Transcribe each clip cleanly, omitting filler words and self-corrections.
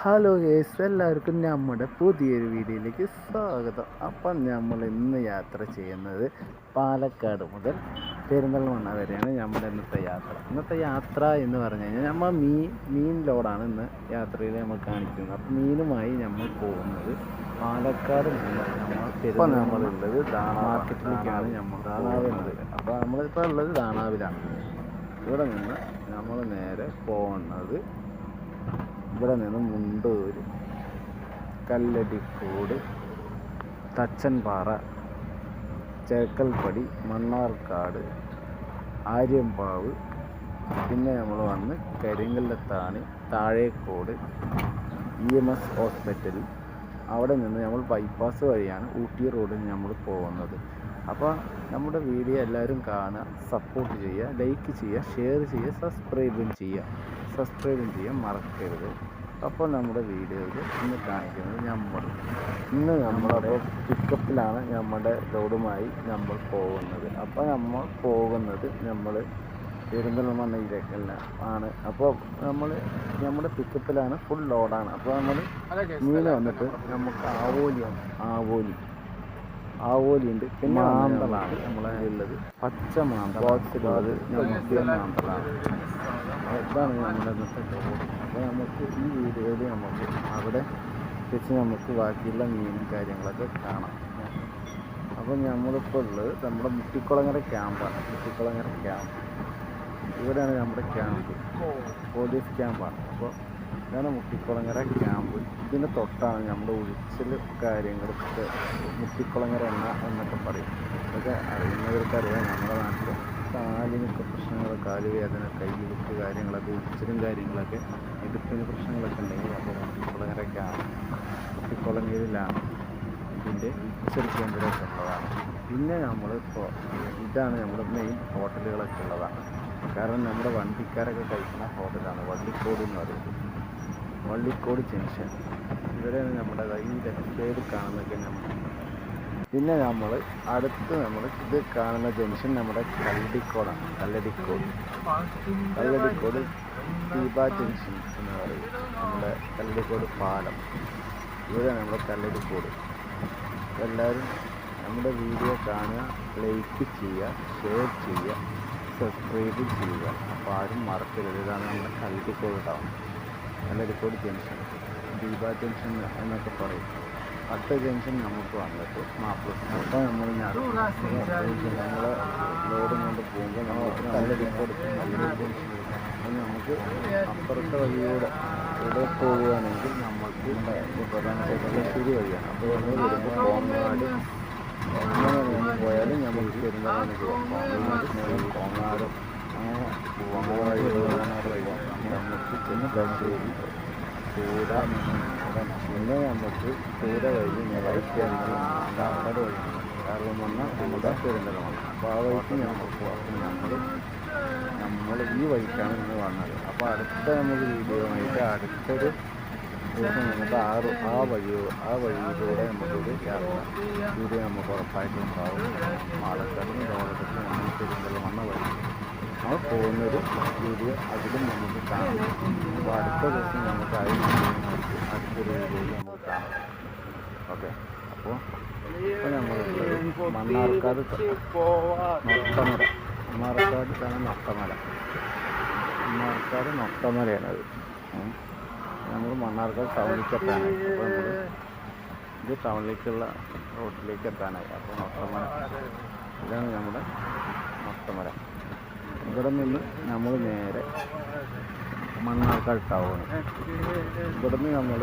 Hello guys, എല്ലാവർക്കും നമ്മുടെ പുതിയൊരു വീഡിയോയിലേക്ക് സ്വാഗതം. അപ്പം നമ്മൾ ഇന്ന് യാത്ര ചെയ്യുന്നത് പാലക്കാട് മുതൽ പെരിന്തൽമണ്ണ വരെയാണ് നമ്മുടെ ഇന്നത്തെ യാത്ര എന്ന് പറഞ്ഞു കഴിഞ്ഞാൽ നമ്മൾ മീൻ ലോഡാണ് ഇന്ന് യാത്രയിൽ നമ്മൾ കാണിക്കുന്നത്. അപ്പം മീനുമായി നമ്മൾ പോകുന്നത് പാലക്കാട് നിന്ന് നമ്മളുള്ളത് മാർക്കറ്റിലേക്കാണ്. നമ്മൾ ദാണാവുള്ളത്. അപ്പോൾ നമ്മളിപ്പോൾ ഉള്ളത് ദാണാവിലാണ്. ഇവിടെ നിന്ന് നമ്മൾ നേരെ പോകുന്നത് ഇവിടെ നിന്ന് മുണ്ടൂര്, കല്ലടിക്കോട്, തച്ചൻപാറ, ചേക്കൽപ്പടി, മണ്ണാർക്കാട്, ആര്യമ്പാവ്, പിന്നെ നമ്മൾ വന്ന് കരിങ്കല്ലത്താണി, താഴേക്കോട്, EMS ഹോസ്പിറ്റൽ. അവിടെ നിന്ന് നമ്മൾ ബൈപ്പാസ് വഴിയാണ് ഊട്ടി റോഡിൽ നമ്മൾ പോകുന്നത്. അപ്പോൾ നമ്മുടെ വീഡിയോ എല്ലാവരും കാണുക, സപ്പോർട്ട് ചെയ്യുക, ലൈക്ക് ചെയ്യുക, ഷെയർ ചെയ്യുക, സബ്സ്ക്രൈബും ചെയ്യാൻ മറക്കരുത്. അപ്പോൾ നമ്മുടെ വീഡിയോയിൽ ഇന്ന് കാണിക്കുന്നത് ഇന്ന് നമ്മുടെ പിക്കപ്പിലാണ് നമ്മുടെ ലോഡുമായി നമ്മൾ പോകുന്നത്. അപ്പോൾ നമ്മൾ പോകുന്നത് പെരിന്തൽമണ്ണയിലേക്കല്ല ആണ്. അപ്പോൾ നമ്മുടെ പിക്കപ്പിലാണ്, ഫുൾ ലോഡാണ്. അപ്പോൾ നമ്മൾ മീൻ വന്നിട്ട് നമുക്ക് ആവോലി ഉണ്ട്, പിന്നെ മാന്തളാണ് നമ്മളെ ഉള്ളത്, പച്ച മാന്തൾ ബോക്സിലുള്ളത് നമുക്ക് മാന്തളാണ്. ഇതാണ് നമ്മുടെ ഇന്നത്തെ ലോഡ്. അപ്പോൾ നമുക്ക് ഈ വീഡിയോയിൽ നമുക്ക് അവിടെ വെച്ച് നമുക്ക് ബാക്കിയുള്ള മീനും കാര്യങ്ങളൊക്കെ കാണാം. അപ്പോൾ നമ്മളിപ്പോൾ ഉള്ളത് നമ്മുടെ മുട്ടിക്കുളങ്ങര ക്യാമ്പാണ്. ഇവിടെയാണ് നമ്മുടെ ക്യാമ്പ്, പോലീസ് ക്യാമ്പാണ്. അപ്പോൾ ഇതാണ് മുട്ടിക്കുളങ്ങര ക്യാമ്പ്. ഇതിന് തൊട്ടാണ് നമ്മുടെ ഉഴിച്ചിൽ കാര്യങ്ങളൊക്കെ, മുട്ടിക്കുളങ്ങര എന്നൊക്കെ പറയും. ഇതൊക്കെ അറിയുന്നവർക്കറിയാം. നമ്മുടെ നാട്ടിൽ കാലിനൊക്കെ പ്രശ്നങ്ങൾ, കാലുവേദന, കൈയിലുക്ക് കാര്യങ്ങളൊക്കെ, ഉഴിച്ചിലും കാര്യങ്ങളൊക്കെ, ഇടുപ്പിന് പ്രശ്നങ്ങളൊക്കെ ഉണ്ടെങ്കിൽ അപ്പോൾ മുട്ടിക്കുളങ്ങര ക്യാമ്പ്, മുട്ടിക്കുളങ്ങരയിലാണ് ഇതിൻ്റെ ഉഴിച്ചിൽ കേന്ദ്രമൊക്കെ ഉള്ളതാണ്. പിന്നെ നമ്മളിപ്പോൾ ഇതാണ് നമ്മുടെ മെയിൻ ഹോട്ടലുകളൊക്കെ ഉള്ളതാണ്. കാരണം നമ്മുടെ വണ്ടിക്കാരൊക്കെ കഴിക്കുന്ന ഹോട്ടലാണ് വള്ളിക്കോട് എന്ന് പറയുന്നത്. വള്ളിക്കോട് ജംഗ്ഷൻ ഇവിടെയാണ് നമ്മുടെ ഈ ലെഫ്റ്റ് സൈഡ് കാണുന്നതൊക്കെ നമ്മൾ. പിന്നെ നമ്മൾ ഇത് കാണുന്ന ജംഗ്ഷൻ നമ്മുടെ കല്ലടിക്കോട് ദീപ ജംഗ്ഷൻ എന്ന് പറയും. നമ്മുടെ കല്ലടിക്കോട് പാലം, ഇവിടെയാണ് നമ്മുടെ കല്ലടിക്കോട്. എല്ലാവരും നമ്മുടെ വീഡിയോ കാണുക, ലൈക്ക് ചെയ്യുക, ഷെയർ ചെയ്യുക, സബ്സ്ക്രൈബ് ചെയ്യുക. അപ്പോൾ ആരും മറക്കരുത്. ഇതാണ് നമ്മുടെ Kalladikode town, Kalladikode junction, Deepa junction എന്നൊക്കെ പറയും. അടുത്ത ജംഗ്ഷൻ നമുക്ക് വന്നിട്ട് മാപ്പിള. അപ്പോൾ നമ്മൾ നമ്മളെ ലോഡും കൊണ്ട് പോകുമ്പോൾ നമുക്ക് കല്ലടിക്കോട് ജംഗ്ഷൻ. അപ്പോൾ നമുക്ക് അപ്പുറത്തെ വഴിയോടെ ഇവിടെ പോവുകയാണെങ്കിൽ നമുക്ക് പ്രധാനപ്പെട്ട ശരി വഴിയാണ്. അപ്പോൾ നമ്മൾ വരുമ്പോൾ കോങ്ങാട് അങ്ങനെ പോയാലും നമുക്ക് പെരുന്നാളിന് പോകാം. കോങ്ങാടും അങ്ങനെ നമുക്ക് പിന്നെ ബശ്ശേരി, ചൂട, പിന്നെ നമുക്ക് ചൂട കഴിഞ്ഞ് റൈറ്റ് ആണെങ്കിൽ കാക്കട് വഴി കാരണം വന്നാൽ നമ്മുടെ പെരുന്തൽമണ്ണ. അപ്പോൾ ആ വഴിക്ക് നമുക്ക് പോകാം. നമ്മൾ ഈ വഴിക്കാണ് ഇന്ന് വന്നത്. അപ്പോൾ അടുത്ത നമുക്ക് വീഡിയോ ആയിട്ട് അടുത്തൊരു ദിവസം നമുക്ക് ആ വഴിയിലൂടെ നമുക്കൊരു വീഡിയോ നമുക്ക് ഉറപ്പായിട്ടും ഉണ്ടാവും. പാലക്കാടും ലോകത്തും നമ്മൾ പെരിന്തൽമണ്ണ വഴി നമ്മൾ പോകുന്നൊരു വീഡിയോ അതിലും നമുക്ക് കാണാം. അപ്പോൾ അടുത്ത ദിവസം നമുക്ക് അടുത്തൊരു വീഡിയോയിൽ നമുക്ക് കാണാം. ഓക്കെ. അപ്പോൾ നമ്മൾ മണ്ണാർക്കാട് നൊട്ടമലയാണത്. നമ്മൾ മണ്ണാർക്കാട് ടൗണിലേക്ക് എത്താനായി. അപ്പോൾ നമ്മൾ ഇത് ടൗണിലേക്കുള്ള റോഡിലേക്ക് എത്താനായി. അപ്പോൾ നൊട്ടമല, ഇതാണ് നമ്മുടെ നൊട്ടമല. ഇവിടെ നിന്ന് നമ്മൾ നേരെ മണ്ണാർക്കാട് ടൗൺ. ഇവിടെ നിന്ന് നമ്മൾ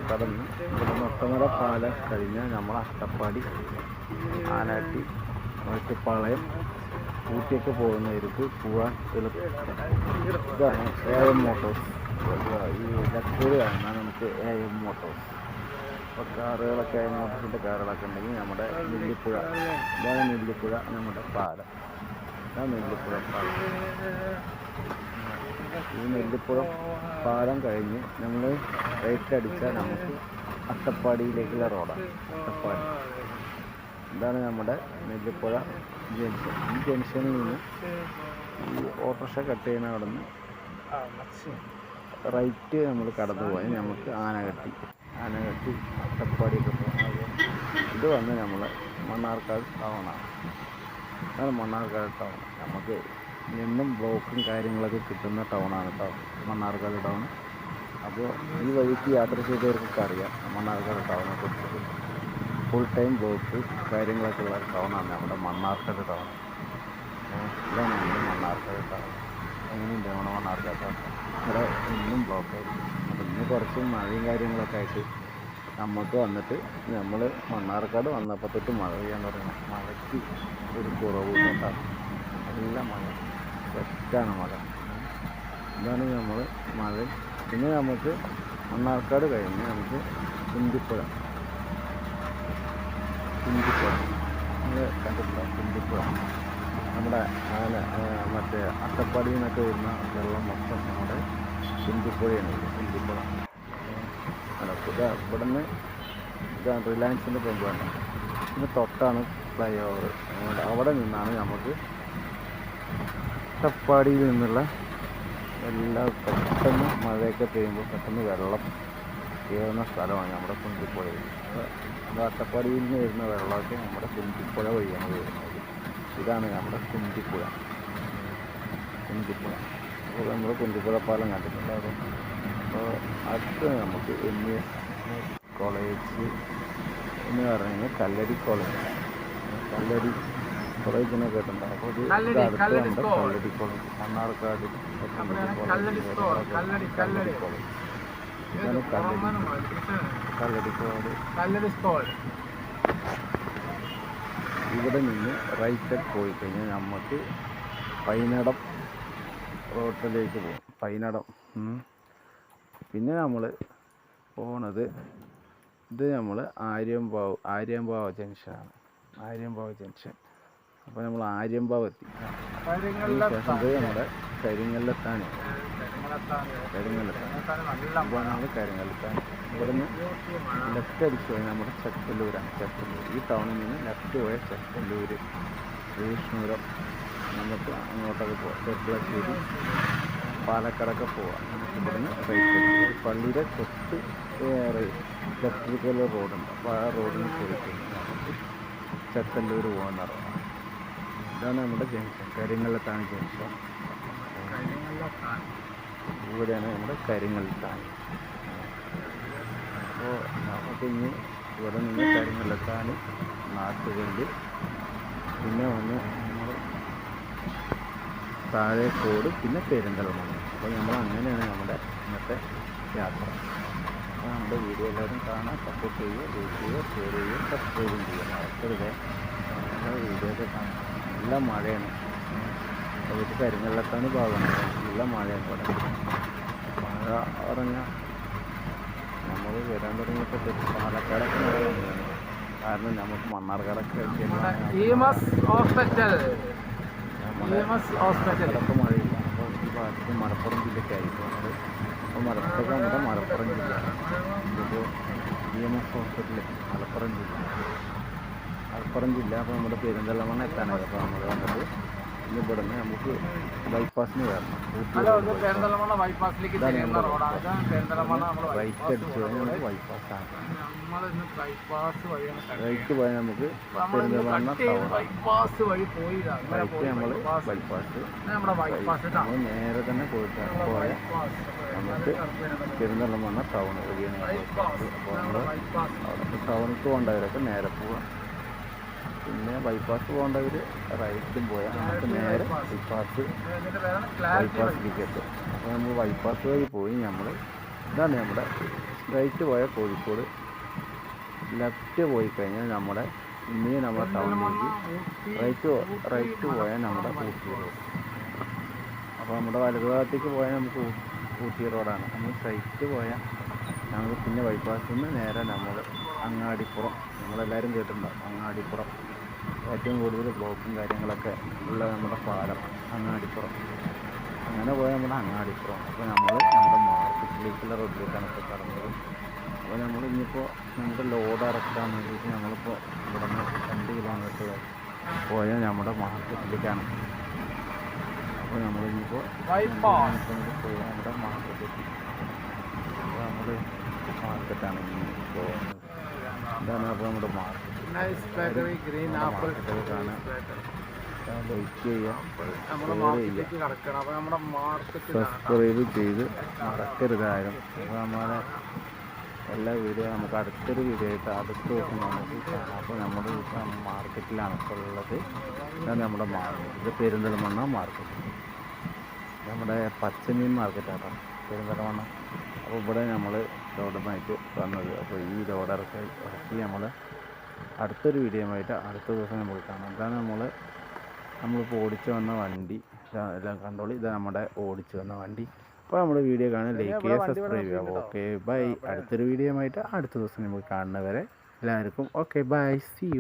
കടന്ന് ഇവിടെ നൊട്ടമല പാലം കഴിഞ്ഞാൽ നമ്മൾ അട്ടപ്പാടി, ആനാട്ടി, ഒറ്റപ്പാളയം, ഊട്ടിയൊക്കെ പോകുന്നവർക്ക് പോകാൻ ഇതാണ് AM മോട്ടോഴ്സ്. ഈ ലക്ഷറി കാണുന്ന നമുക്ക് AM മോട്ടോഴ്സ്. അപ്പോൾ കാറുകളൊക്കെ, മോട്ടോഴ്സിൻ്റെ കാറുകളൊക്കെ ഉണ്ടെങ്കിൽ നമ്മുടെ നെല്ലിപ്പുഴ, ഇതാണ് നെല്ലിപ്പുഴ നമ്മുടെ പാലം. ഇതാണ് നെല്ലിപ്പുഴ പാലം. ഈ നെല്ലിപ്പുഴ പാലം കഴിഞ്ഞ് നമ്മൾ റൈറ്റ് അടിച്ചാൽ നമുക്ക് അട്ടപ്പാടിയിലേക്കുള്ള റോഡാണ്. അട്ടപ്പാടി, ഇതാണ് നമ്മുടെ നെല്ലിപ്പുഴ ജംഗ്ഷൻ. ഈ ജംഗ്ഷനിൽ നിന്ന് ഈ ഓട്ടോറിക്ഷ കട്ട് ചെയ്യുന്ന അവിടെ നിന്ന് റൈറ്റ് നമ്മൾ കടന്നു പോയാൽ നമുക്ക് ആനകട്ടി അട്ടപ്പാടിയൊക്കെ പോകുന്നത്. ഇത് വന്ന് നമ്മൾ മണ്ണാർക്കാട് ടൗണാണ്. അതാണ് മണ്ണാർക്കാട് ടൗൺ. നമുക്ക് എന്നും ബ്ലോക്കും കാര്യങ്ങളൊക്കെ കിട്ടുന്ന ടൗണാണ് മണ്ണാർക്കാട് ടൗൺ. അപ്പോൾ ഈ വഴിക്ക് യാത്ര ചെയ്തവർക്കൊക്കെ അറിയാം മണ്ണാർക്കാട് ടൗണെ കുറിച്ചിട്ട്. ഫുൾ ടൈം ബ്ലോക്ക് കാര്യങ്ങളൊക്കെ ഉള്ള ടൗണാണ് നമ്മുടെ മണ്ണാർക്കാട് ടൗൺ. ഇതാണ് നമ്മുടെ മണ്ണാർക്കാട് ടൗൺ. എങ്ങനെയുണ്ട് നമ്മുടെ മണ്ണാർക്കാട് ടൗൺ? ഇവിടെ ഇന്നും ബ്ലോക്കായിരിക്കും. അപ്പോൾ ഇന്ന് കുറച്ച് മഴയും കാര്യങ്ങളൊക്കെ ആയിട്ട് നമുക്ക് വന്നിട്ട് നമ്മൾ മണ്ണാർക്കാട് വന്നപ്പോൾ തൊട്ട് മഴ പെയ്യാൻ തുടങ്ങി. മഴയ്ക്ക് ഒരു കുറവും കേട്ടോ. നല്ല മഴ, സെറ്റാണ് മഴ. ഇതാണ് നമ്മൾ മഴ. പിന്നെ നമുക്ക് മണ്ണാർക്കാട് കഴിഞ്ഞ് നമുക്ക് കുന്തിപ്പുഴ നമ്മൾ കണ്ടിട്ടുണ്ടോ? കുന്തിപ്പുഴ നമ്മുടെ മറ്റേ അട്ടപ്പാടിയിൽ നിന്നൊക്കെ വരുന്ന വെള്ളം മൊത്തം നമ്മുടെ കുന്തിപ്പുഴയാണ്. കുന്തിപ്പുഴ ഇവിടെ നിന്ന് ഇതാണ് റിലയൻസിൻ്റെ പമ്പ് വേണ്ട. ഇതിന് തൊട്ടാണ് ഫ്ലൈ ഓവർ. അവിടെ നിന്നാണ് നമുക്ക് അട്ടപ്പാടിയിൽ നിന്നുള്ള എല്ലാം പെട്ടെന്ന് മഴയൊക്കെ പെയ്യുമ്പോൾ പെട്ടെന്ന് വെള്ളം കയറുന്ന സ്ഥലമാണ് നമ്മുടെ കുന്തിപ്പുഴയിൽ. നമ്മുടെ അട്ടപ്പാടിയിൽ നിന്ന് വരുന്ന വെള്ളമൊക്കെ നമ്മുടെ കുന്തിപ്പുഴ വഴിയാണ് വരുന്നത്. ഇതാണ് നമ്മുടെ കുന്തിപ്പുഴ. അപ്പോൾ നമ്മൾ കുന്തിപ്പുഴ പാലം കണ്ടിട്ടുണ്ട് അവിടെ. അപ്പോൾ അടുത്ത് നമുക്ക് MES കോളേജ് എന്ന് പറഞ്ഞു കഴിഞ്ഞാൽ കല്ലടി കോളേജ് കോളേജിനെ കേട്ടിട്ടുണ്ടോ? അപ്പോൾ ഇത് അടുത്ത് നമ്മുടെ കല്ലടി കോളേജ്, മണ്ണാർക്കാട് കല്ലടി കോളേജ്. ഇതാണ് കല്ലടി കോളേജ്. ഇവിടെ നിന്ന് റൈറ്റ് പോയി കഴിഞ്ഞാൽ നമുക്ക് പൈനടം റോട്ടിലേക്ക് പോകും. പൈനടം. പിന്നെ നമ്മൾ പോണത് ഇത് നമ്മൾ ആര്യമ്പാവ് ജംഗ്ഷനാണ്. ജംഗ്ഷൻ. അപ്പോൾ നമ്മൾ ആര്യമ്പാവ് എത്തി. ഇത് നമ്മുടെ കരിങ്ങല്ലത്താൻ. അപ്പോൾ നമ്മൾ കരിങ്ങല്ലത്താൻ. ഇവിടെ നിന്ന് ലെഫ്റ്റ് അടിച്ച് പോയാൽ നമ്മുടെ ചെക്കല്ലൂരാണ്. ഈ ടൗണിൽ നിന്ന് ലെഫ്റ്റ് പോയാൽ ചെക്കല്ലൂർ, ശ്രീഷ്ണൂരം, നമുക്ക് അങ്ങോട്ടൊക്കെ പോവാം. ചെർപ്പളശ്ശേരി, പാലക്കാടൊക്കെ പോവാം. നമുക്ക് ഇവിടുന്ന് റൈറ്റ് പള്ളിയുടെ തൊട്ട് ലെഫ്റ്റിലേക്കുള്ള റോഡുണ്ട്. അപ്പോൾ ആ റോഡിന് പോയിട്ട് നമുക്ക് ചെക്കല്ലൂർ പോകുന്ന റോഡാണ്. ഇതാണ് നമ്മുടെ ജംഗ്ഷൻ, കരിങ്ങല്ലത്താൻ ജംഗ്ഷൻ. ഇവിടെയാണ് നമ്മുടെ കരിങ്ങല്ലത്താൻ. അപ്പോൾ നമുക്ക് ഇനി ഇവിടെ നിന്ന് കരിങ്ങല്ലത്താൻ, നാട്ടുകല്ല്, പിന്നെ വന്ന് നമ്മൾ താഴേക്കോട്, പിന്നെ പെരിന്തൽമണ്ണ. അപ്പോൾ നമ്മൾ അങ്ങനെയാണ് നമ്മുടെ ഇന്നത്തെ യാത്ര. അപ്പോൾ നമ്മുടെ വീഡിയോ എല്ലാവരും കാണാൻ സപ്പോർട്ട് ചെയ്യുക, ലൈക്ക് ചെയ്യുക, ഷെയർ ചെയ്യുക, സബ്സ്ക്രൈബും ചെയ്യുക. മറക്കരുത്. നമ്മുടെ വീഡിയോ ഒക്കെ കാണാം. നല്ല മഴയാണ്. വീട്ടിൽ കരിങ്ങല്ലത്താണ് ഭാഗമാണ്. നല്ല മഴയാണ് ഇവിടെ. മഴ പറഞ്ഞാൽ നമ്മൾ വരാൻ തുടങ്ങിയപ്പോൾ പാലക്കാടൊക്കെ മഴ തന്നെയാണ്. കാരണം നമുക്ക് മണ്ണാർക്കാടൊക്കെ പാലക്കാടൊക്കെ മഴയില്ല. അപ്പോൾ ഈ ഭാഗത്ത് മലപ്പുറം ജില്ലയ്ക്കായിരിക്കും. അപ്പോൾ മലപ്പുറം ജില്ലയാണ്. ഇതിപ്പോൾ EMS ഹോസ്പിറ്റൽ മലപ്പുറം ജില്ല. അപ്പോൾ നമ്മുടെ പെരിന്തൽമണ്ണ എത്താനായി. അപ്പോൾ നമ്മൾ വന്നിട്ട് ഇനി ഇവിടെ നിന്ന് നമുക്ക് ബൈപ്പാസിന് വരണം. റൈറ്റ് അടിച്ച് കഴിഞ്ഞാൽ നമുക്ക് ബൈപ്പാസാണ്. റൈറ്റ് പോയാൽ നമുക്ക് പെരിന്തൽമണ്ണ ടൗൺ. റൈറ്റ് നമ്മൾ ബൈപ്പാസ്. നമ്മൾ നേരെ തന്നെ പോയാൽ നമുക്ക് പെരിന്തൽമണ്ണ ടൗൺ വഴിയാണ് ബൈപ്പാസ്. അപ്പോൾ നമ്മൾ അവിടെ ടൗണിൽ പോകേണ്ടവരൊക്കെ നേരെ പോവാം. പിന്നെ ബൈപ്പാസ് പോകേണ്ടവർ റൈറ്റും പോയാൽ നമുക്ക് നേരെ ബൈപ്പാസിലേക്ക് എത്തും. അപ്പോൾ നമ്മൾ ബൈപ്പാസ് വഴി പോയി ഇതാണ് നമ്മുടെ റൈറ്റ് പോയാൽ കോഴിക്കോട്, ലെഫ്റ്റ് പോയി കഴിഞ്ഞാൽ നമ്മുടെ ടൗണിലേക്ക്, റൈറ്റ് പോയാൽ നമ്മുടെ ഊട്ടി റോഡ്. അപ്പോൾ നമ്മുടെ വലതു ഭാഗത്തേക്ക് പോയാൽ നമുക്ക് ഊട്ടി റോഡാണ്. നമ്മൾ സ്ട്രൈറ്റ് പോയാൽ നമുക്ക് പിന്നെ ബൈപ്പാസിൽ നിന്ന് നേരെ നമ്മൾ അങ്ങാടിപ്പുറം. നമ്മളെല്ലാവരും കേട്ടിട്ടുണ്ടാവും അങ്ങാടിപ്പുറം. ഏറ്റവും കൂടുതൽ ബ്ലോക്കും കാര്യങ്ങളൊക്കെ ഉള്ള നമ്മുടെ പാലം അങ്ങാടിപ്പുറം. അങ്ങനെ പോയാൽ നമ്മുടെ അങ്ങാടിപ്പുറം. അപ്പോൾ നമ്മുടെ മാർക്കറ്റിലേക്കുള്ള റോഡിലേക്കാണ് ഇപ്പോൾ കടന്നത്. അപ്പോൾ നമ്മൾ ഇനിയിപ്പോൾ നമ്മുടെ ലോഡ് ഇറക്കാൻ വേണ്ടിയിട്ട് നമ്മളിപ്പോൾ ഇവിടെ നിന്ന് 2 കിലോമീറ്റർ പോയാൽ നമ്മുടെ മാർക്കറ്റിലേക്കാണ്. അപ്പോൾ നമ്മളിനിപ്പോൾ പോയാൽ നമ്മുടെ മാർക്കറ്റിലേക്ക് നമ്മൾ മാർക്കറ്റാണ് ഈ പോകുന്നത്. ഇതാണ് അപ്പോൾ നമ്മുടെ മാർക്കറ്റ്. കാണാൻ ലൈക്ക് ചെയ്യുക, സബ്സ്ക്രൈബ് ചെയ്ത് മറക്കരുതാരും. അപ്പോൾ നമ്മളെ എല്ലാ വീഡിയോ നമുക്ക് അടുത്തൊരു വീഡിയോ ആയിട്ട് അടുത്ത ദിവസം നമുക്ക് കാണാം. അപ്പോൾ നമ്മുടെ മാർക്കറ്റിലാണ് ഇപ്പോൾ ഉള്ളത്. ഇതാണ് നമ്മുടെ മാർക്കറ്റ്. ഇത് പെരിന്തൽമണ്ണ മാർക്കറ്റ്, നമ്മുടെ പച്ചമീൻ മാർക്കറ്റാണ് പെരിന്തൽമണ്ണ. അപ്പോൾ ഇവിടെ നമ്മൾ ലോഡുമായിട്ട് വന്നത്. അപ്പോൾ ഈ ഇറക്കി നമ്മൾ അടുത്തൊരു വീഡിയോ ആയിട്ട് അടുത്ത ദിവസം നമുക്ക് കാണാം. ഇതാണ് നമ്മളിപ്പോൾ ഓടിച്ചു വന്ന വണ്ടി. എല്ലാം കണ്ടോളി, ഇതാണ് നമ്മുടെ ഓടിച്ചു വന്ന വണ്ടി. അപ്പോൾ നമ്മുടെ വീഡിയോ കാണാൻ ലൈക്ക് ചെയ്യുക, സബ്സ്ക്രൈബ് ചെയ്യുക. Okay bye. അടുത്തൊരു വീഡിയോ ആയിട്ട് അടുത്ത ദിവസം നമുക്ക് കാണുന്നവരെ എല്ലാവർക്കും ഓക്കെ ബൈ, സി യു.